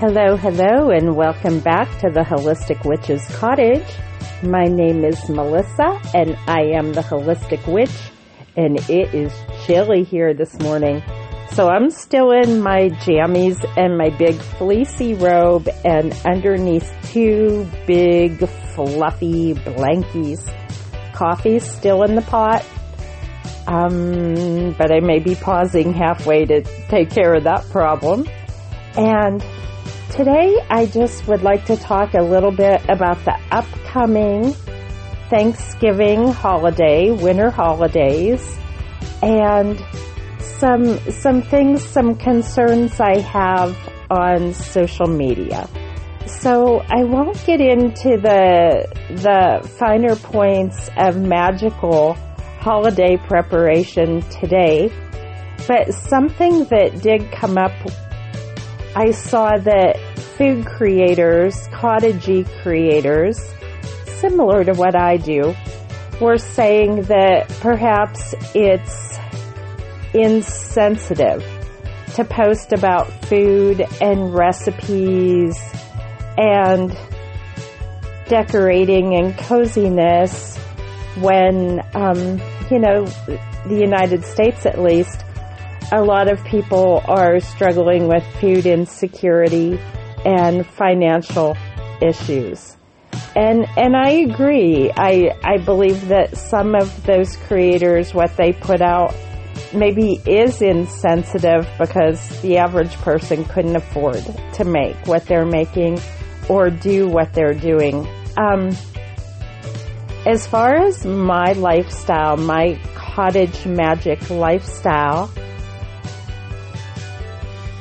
Hello, hello, and welcome back to the Holistic Witch's Cottage. My name is Melissa, and I am the Holistic Witch, and it is chilly here this morning. So I'm still in my jammies and my big fleecy robe, and underneath two big fluffy blankies. Coffee's still in the pot, but I may be pausing halfway to take care of that problem. And today, I just would like to talk a little bit about the upcoming Thanksgiving holiday, winter holidays, and some things, some concerns I have on social media. So I won't get into the finer points of magical holiday preparation today, but something that did come up, I saw that food creators, cottagey creators, similar to what I do, were saying that perhaps it's insensitive to post about food and recipes and decorating and coziness when, the United States at least, a lot of people are struggling with food insecurity and financial issues. And I agree. I believe that some of those creators, what they put out, maybe is insensitive because the average person couldn't afford to make what they're making or do what they're doing. As far as my lifestyle, my cottage magic lifestyle,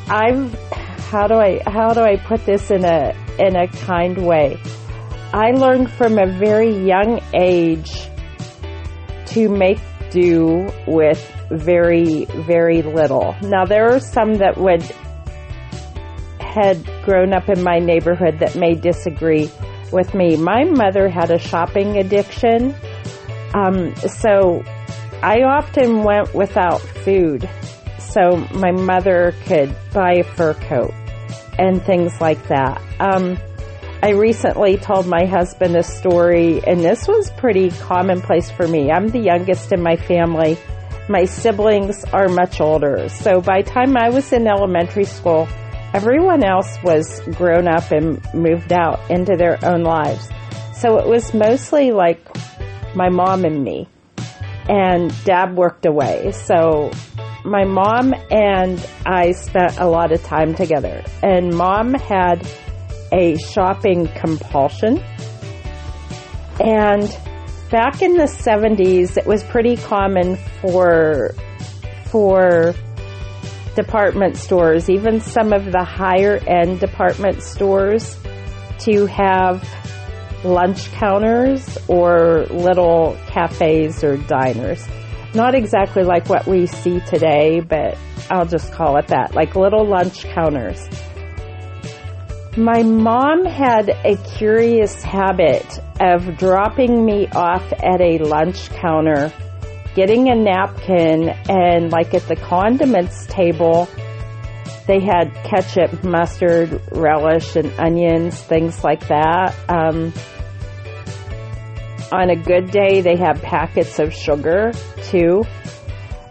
how do I put this in a kind way? I learned from a very young age to make do with very, very little. Now there are some that had grown up in my neighborhood that may disagree with me. My mother had a shopping addiction, so I often went without food so my mother could buy a fur coat and things like that. I recently told my husband a story, and this was pretty commonplace for me. I'm the youngest in my family. My siblings are much older. So by the time I was in elementary school, everyone else was grown up and moved out into their own lives. So it was mostly like my mom and me. And Dad worked away. So my mom and I spent a lot of time together. And Mom had a shopping compulsion. And back in the 70s, it was pretty common for department stores, even some of the higher end department stores, to have lunch counters or little cafes or diners. Not exactly like what we see today, but I'll just call it that, like little lunch counters. My mom had a curious habit of dropping me off at a lunch counter, getting a napkin, and like at the condiments table, they had ketchup, mustard, relish, and onions, things like that. On a good day, they had packets of sugar, too.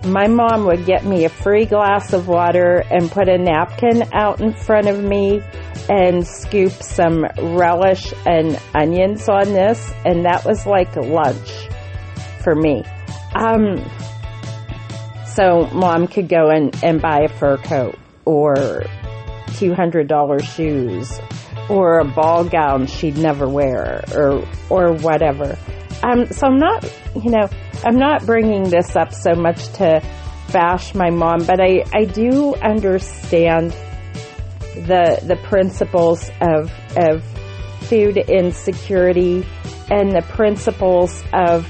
My mom would get me a free glass of water and put a napkin out in front of me and scoop some relish and onions on this, and that was like lunch for me. So Mom could go and buy a fur coat or $200 shoes or a ball gown she'd never wear or whatever. So I'm not bringing this up so much to bash my mom, but I do understand the principles of food insecurity and the principles of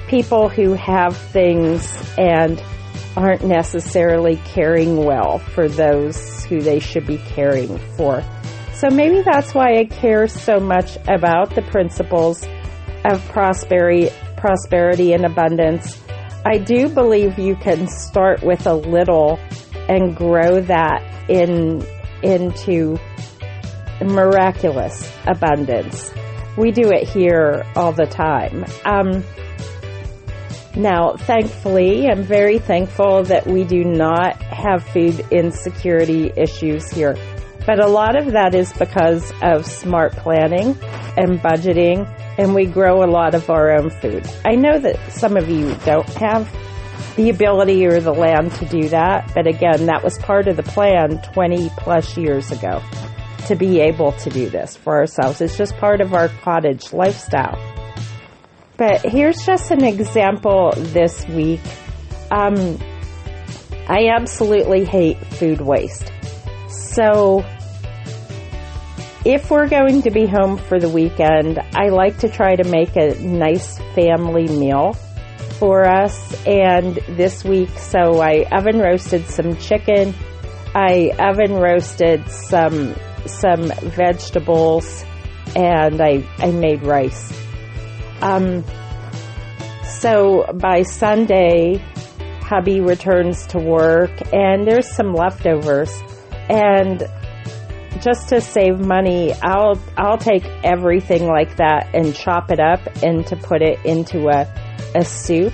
people who have things and aren't necessarily caring well for those who they should be caring for. So maybe that's why I care so much about the principles of prosperity and abundance. I do believe you can start with a little and grow that into miraculous abundance. We do it here all the time. Now, thankfully, I'm very thankful that we do not have food insecurity issues here. But a lot of that is because of smart planning and budgeting, and we grow a lot of our own food. I know that some of you don't have the ability or the land to do that, but again, that was part of the plan 20 plus years ago to be able to do this for ourselves. It's just part of our cottage lifestyle. But here's just an example this week. I absolutely hate food waste. So if we're going to be home for the weekend, I like to try to make a nice family meal for us. And this week, so I oven roasted some chicken. I oven roasted some vegetables, and I made rice. So by Sunday, hubby returns to work, and there's some leftovers. And just to save money, I'll take everything like that and chop it up and to put it into a soup.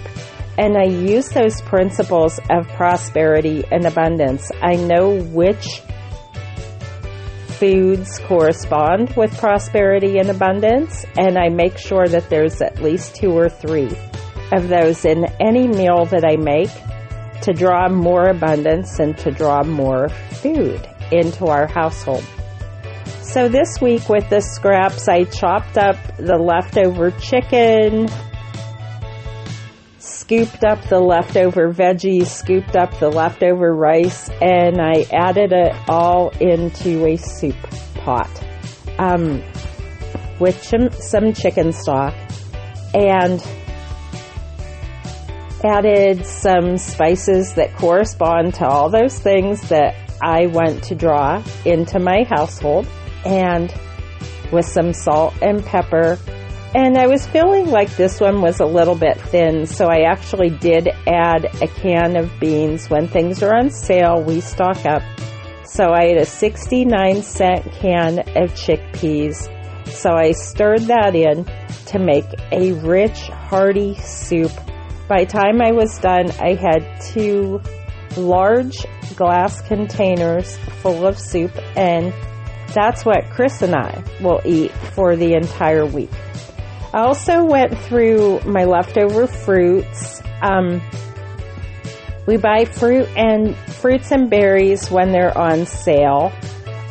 And I use those principles of prosperity and abundance. I know which foods correspond with prosperity and abundance, and I make sure that there's at least 2 or 3 of those in any meal that I make to draw more abundance and to draw more food into our household. So this week with the scraps, I chopped up the leftover chicken, scooped up the leftover veggies, scooped up the leftover rice, and I added it all into a soup pot with some chicken stock, and added some spices that correspond to all those things that I want to draw into my household, and with some salt and pepper. And I was feeling like this one was a little bit thin, so I actually did add a can of beans. When things are on sale, we stock up. So I had a 69-cent can of chickpeas. So I stirred that in to make a rich, hearty soup. By the time I was done, I had 2 large glass containers full of soup, and that's what Chris and I will eat for the entire week. I also went through my leftover fruits. We buy fruits and berries when they're on sale,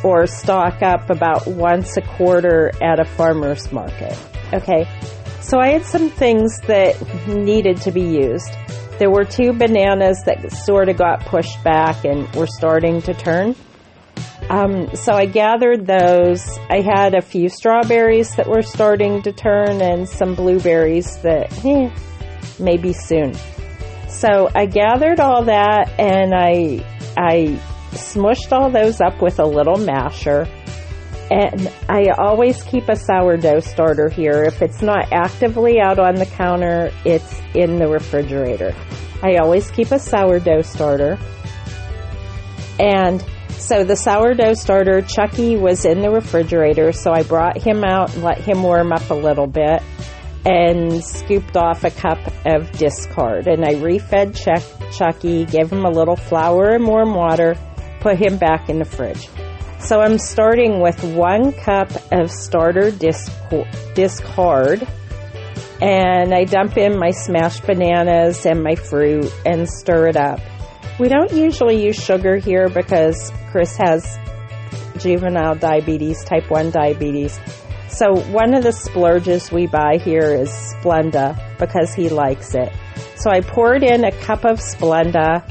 or stock up about once a quarter at a farmer's market. Okay, so I had some things that needed to be used. There were 2 bananas that sort of got pushed back and were starting to turn. So I gathered those. I had a few strawberries that were starting to turn and some blueberries that maybe soon. So I gathered all that, and I smushed all those up with a little masher. And I always keep a sourdough starter here. If it's not actively out on the counter, it's in the refrigerator. I always keep a sourdough starter. And so the sourdough starter, Chucky, was in the refrigerator, so I brought him out and let him warm up a little bit and scooped off a cup of discard. And I refed Chucky, gave him a little flour and warm water, put him back in the fridge. So I'm starting with 1 cup of starter discard, and I dump in my smashed bananas and my fruit and stir it up. We don't usually use sugar here because Chris has juvenile diabetes, type 1 diabetes. So one of the splurges we buy here is Splenda because he likes it. So I poured in a cup of Splenda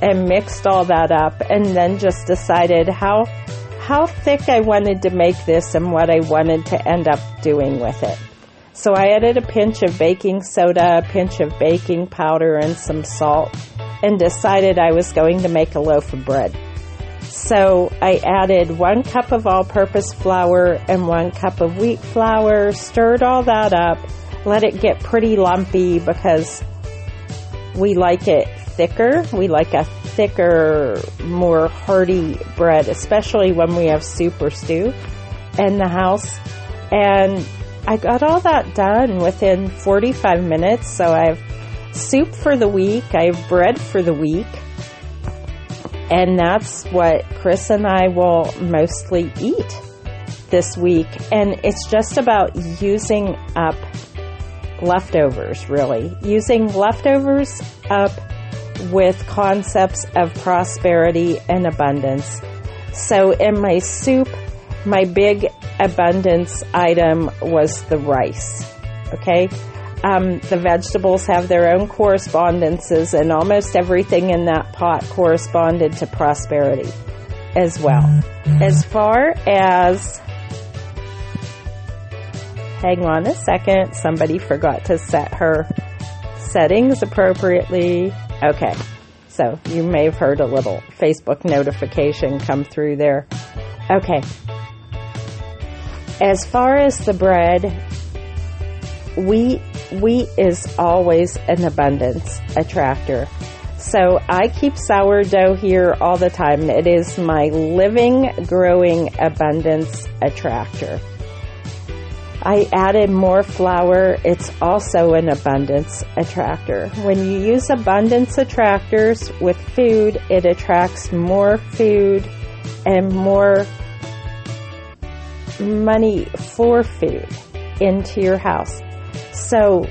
and mixed all that up, and then just decided how thick I wanted to make this and what I wanted to end up doing with it. So I added a pinch of baking soda, a pinch of baking powder, and some salt, and decided I was going to make a loaf of bread. So I added 1 cup of all-purpose flour and 1 cup of wheat flour, stirred all that up, let it get pretty lumpy because we like it thicker. We like a thicker, more hearty bread, especially when we have soup or stew. and the house. And I got all that done within 45 minutes. So I have soup for the week. I have bread for the week. And that's what Chris and I will mostly eat this week. And it's just about using up leftovers, really. Using leftovers up with concepts of prosperity and abundance. So in my soup, my big abundance item was the rice. Okay? The vegetables have their own correspondences, and almost everything in that pot corresponded to prosperity as well. As far as, hang on a second, somebody forgot to set her settings appropriately. Okay, so you may have heard a little Facebook notification come through there. Okay. As far as the bread, wheat is always an abundance attractor. So I keep sourdough here all the time. It is my living, growing abundance attractor. I added more flour. It's also an abundance attractor. When you use abundance attractors with food, it attracts more food and more money for food into your house. So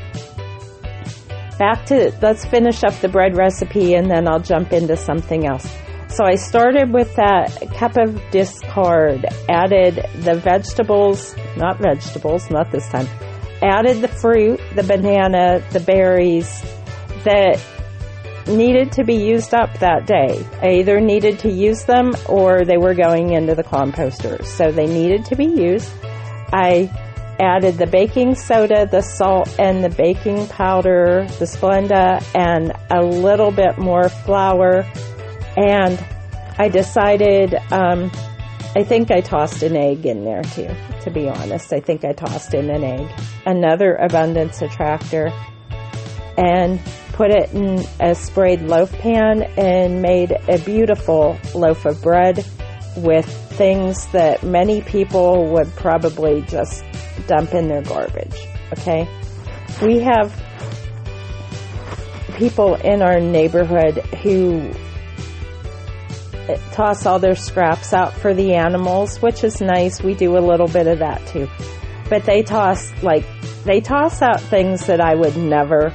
let's finish up the bread recipe, and then I'll jump into something else. So I started with that cup of discard, added the vegetables, not this time, added the fruit, the banana, the berries that needed to be used up that day. I either needed to use them or they were going into the composter. So they needed to be used. I added the baking soda, the salt, and the baking powder, the Splenda, and a little bit more flour. And I decided, I think I tossed an egg in there too, to be honest. I think I tossed in an egg. Another abundance attractor. And put it in a sprayed loaf pan and made a beautiful loaf of bread with things that many people would probably just dump in their garbage. Okay? We have people in our neighborhood who toss all their scraps out for the animals, which is nice. We do a little bit of that too. But they toss out things that I would never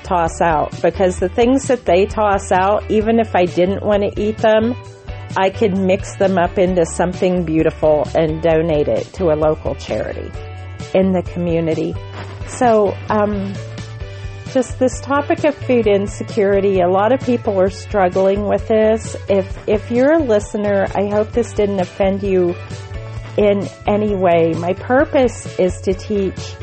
toss out, because the things that they toss out, even if I didn't want to eat them, I could mix them up into something beautiful and donate it to a local charity in the community. So, just this topic of food insecurity, a lot of people are struggling with this. If you're a listener, I hope this didn't offend you in any way. My purpose is to teach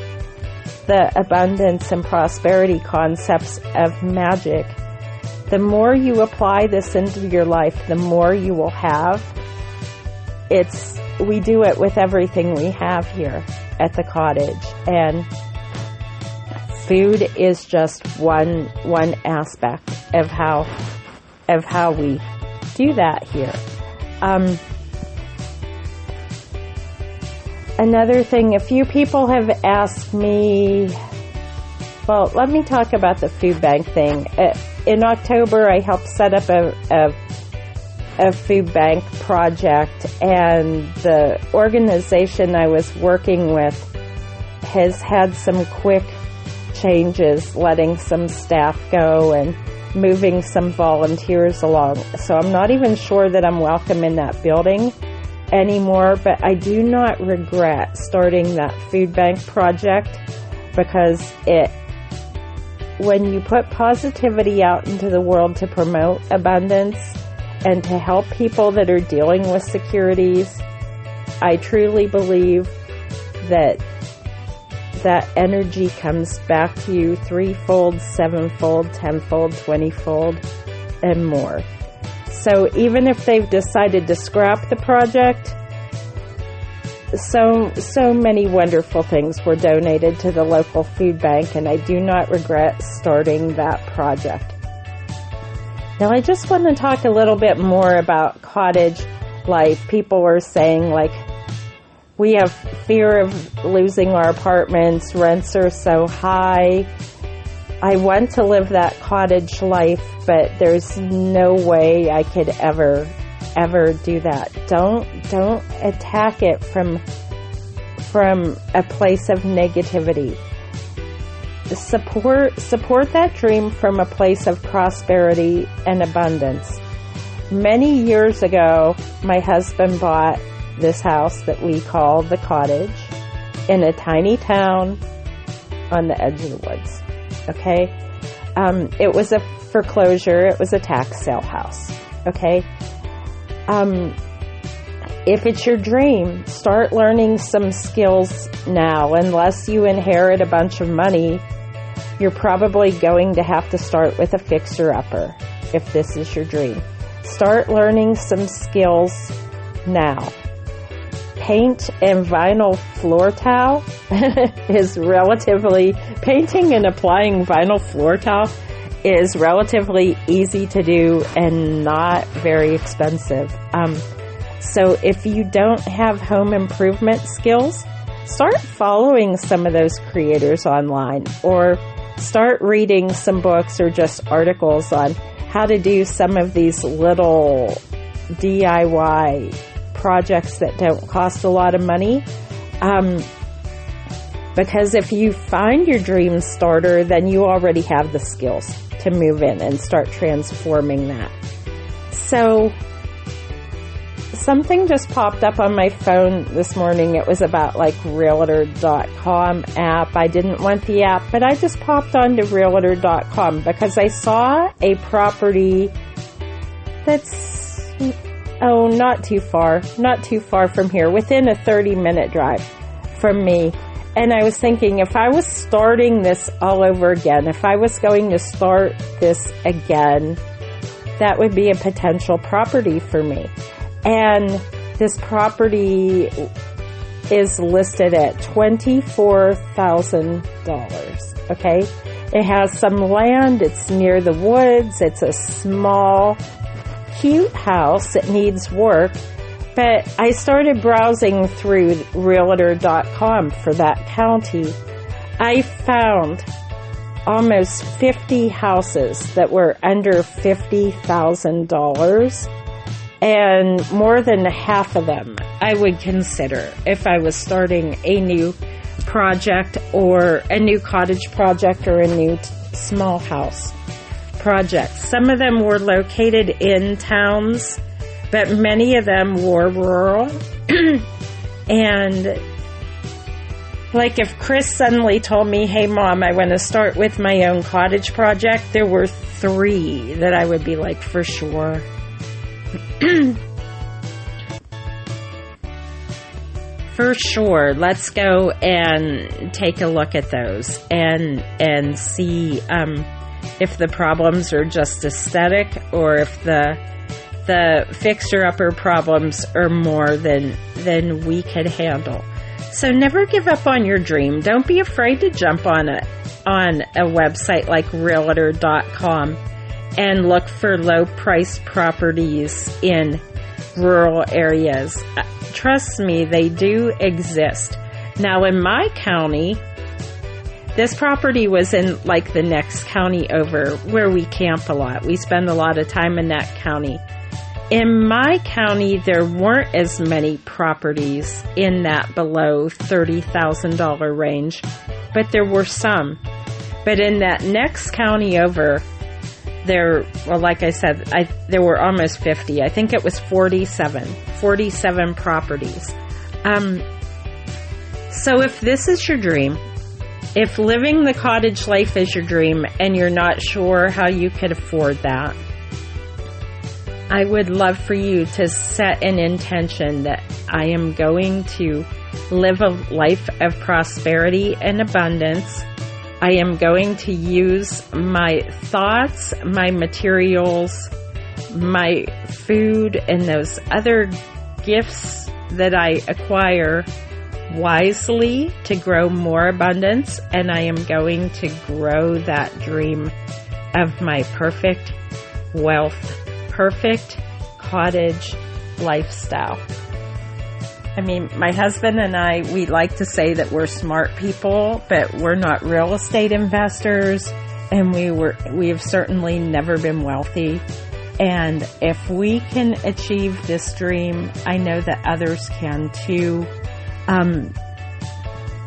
the abundance and prosperity concepts of magic. The more you apply this into your life, the more you will have. We do it with everything we have here at the cottage, and food is just one aspect of how we do that here. Another thing, a few people have asked me, well, let me talk about the food bank thing. In October, I helped set up a food bank project, and the organization I was working with has had some quick changes, letting some staff go and moving some volunteers along. So I'm not even sure that I'm welcome in that building anymore, but I do not regret starting that food bank project, because when you put positivity out into the world to promote abundance and to help people that are dealing with securities, I truly believe that energy comes back to you threefold, sevenfold, tenfold, 20-fold, and more. So even if they've decided to scrap the project, so many wonderful things were donated to the local food bank, and I do not regret starting that project. Now I just want to talk a little bit more about cottage life. People were saying, like, We have fear of losing our apartments. Rents are so high. I want to live that cottage life, but there's no way I could ever do that. Don't attack it from a place of negativity. Support that dream from a place of prosperity and abundance. Many years ago, my husband bought this house that we call the cottage in a tiny town on the edge of the woods. Okay? It was a foreclosure. It was a tax sale house. Okay? If it's your dream, start learning some skills now. Unless you inherit a bunch of money, you're probably going to have to start with a fixer-upper if this is your dream. Start learning some skills now. Paint and vinyl floor tile painting and applying vinyl floor tile is relatively easy to do and not very expensive. So if you don't have home improvement skills, start following some of those creators online, or start reading some books or just articles on how to do some of these little DIY projects that don't cost a lot of money. Because if you find your dream starter, then you already have the skills to move in and start transforming that. So something just popped up on my phone this morning. It was about like Realtor.com app. I didn't want the app, but I just popped onto Realtor.com because I saw a property that's, not too far from here, within a 30-minute drive from me. And I was thinking, if I was starting this all over again, if I was going to start this again, that would be a potential property for me. And this property is listed at $24,000, okay? It has some land. It's near the woods. It's a small, cute house. It needs work. But I started browsing through Realtor.com for that county. I found almost 50 houses that were under $50,000. And more than half of them I would consider if I was starting a new project or a new cottage project or a new small house project. Some of them were located in towns, but many of them were rural. And like if Chris suddenly told me, hey Mom, I want to start with my own cottage project, there were 3 that I would be like, for sure. For sure, let's go and take a look at those and see if the problems are just aesthetic or if the fixer-upper problems are more than we could handle. So never give up on your dream. Don't be afraid to jump on a website like Realtor.com and look for low-priced properties in rural areas. Trust me, they do exist. Now, in my county, this property was in like the next county over where we camp a lot. We spend a lot of time in that county. In my county, there weren't as many properties in that below $30,000 range, but there were some. But in that next county over, like I said, there were almost 50. I think it was 47 properties. So if this is your dream, if living the cottage life is your dream and you're not sure how you could afford that, I would love for you to set an intention that I am going to live a life of prosperity and abundance. I am going to use my thoughts, my materials, my food, and those other gifts that I acquire wisely to grow more abundance, and I am going to grow that dream of my perfect wealth, perfect cottage lifestyle. I mean, my husband and I, we like to say that we're smart people, but we're not real estate investors, and we have certainly never been wealthy. And if we can achieve this dream, I know that others can too.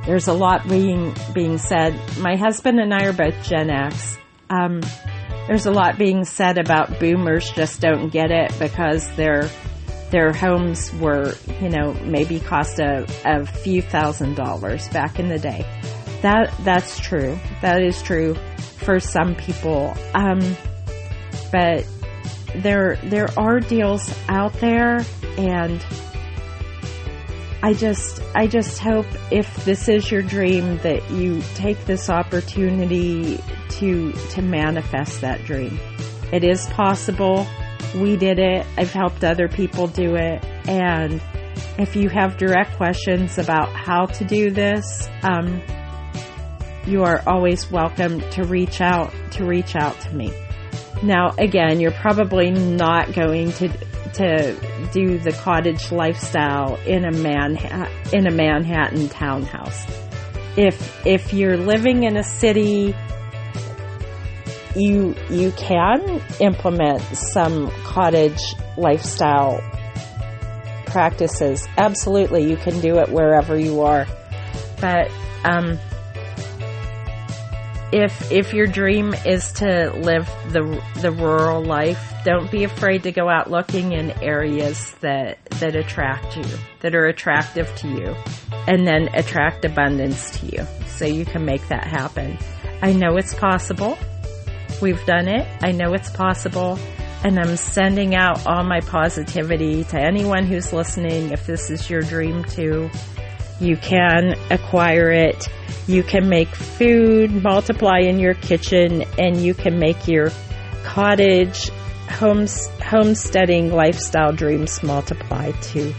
There's a lot being said. My husband and I are both Gen X. There's a lot being said about boomers just don't get it because their homes were, maybe cost a few $1,000s back in the day. That's true. That is true for some people. But there are deals out there, and I just hope if this is your dream that you take this opportunity to manifest that dream. It is possible. We did it. I've helped other people do it. And if you have direct questions about how to do this, you are always welcome to reach out to me. Now, again, you're probably not going to do the cottage lifestyle in a Manhattan townhouse. If you're living in a city, you can implement some cottage lifestyle practices. Absolutely, you can do it wherever you are. But if your dream is to live the rural life, don't be afraid to go out looking in areas that attract you, that are attractive to you, and then attract abundance to you, so you can make that happen. I know it's possible. We've done it. I know it's possible. And I'm sending out all my positivity to anyone who's listening. If this is your dream too, you can acquire it. You can make food multiply in your kitchen, and you can make your cottage homesteading lifestyle dreams multiply too.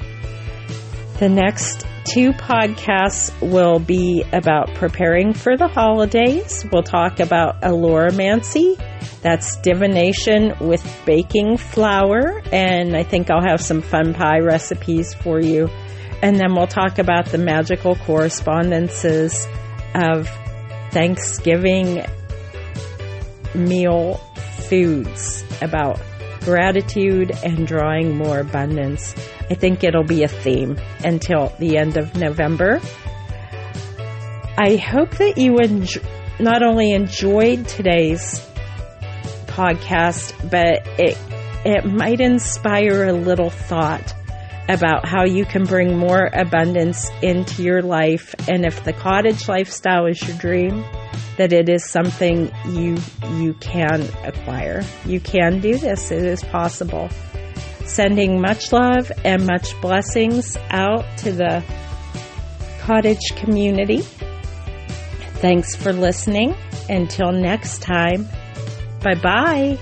The next 2 podcasts will be about preparing for the holidays. We'll talk about alluromancy. That's divination with baking flour. And I think I'll have some fun pie recipes for you. And then we'll talk about the magical correspondences of Thanksgiving meal foods, about gratitude and drawing more abundance. I think it'll be a theme until the end of November. I hope that you not only enjoyed today's podcast, but it might inspire a little thought about how you can bring more abundance into your life. And if the cottage lifestyle is your dream, that it is something you can acquire. You can do this. It is possible. Sending much love and much blessings out to the cottage community. Thanks for listening. Until next time, bye-bye.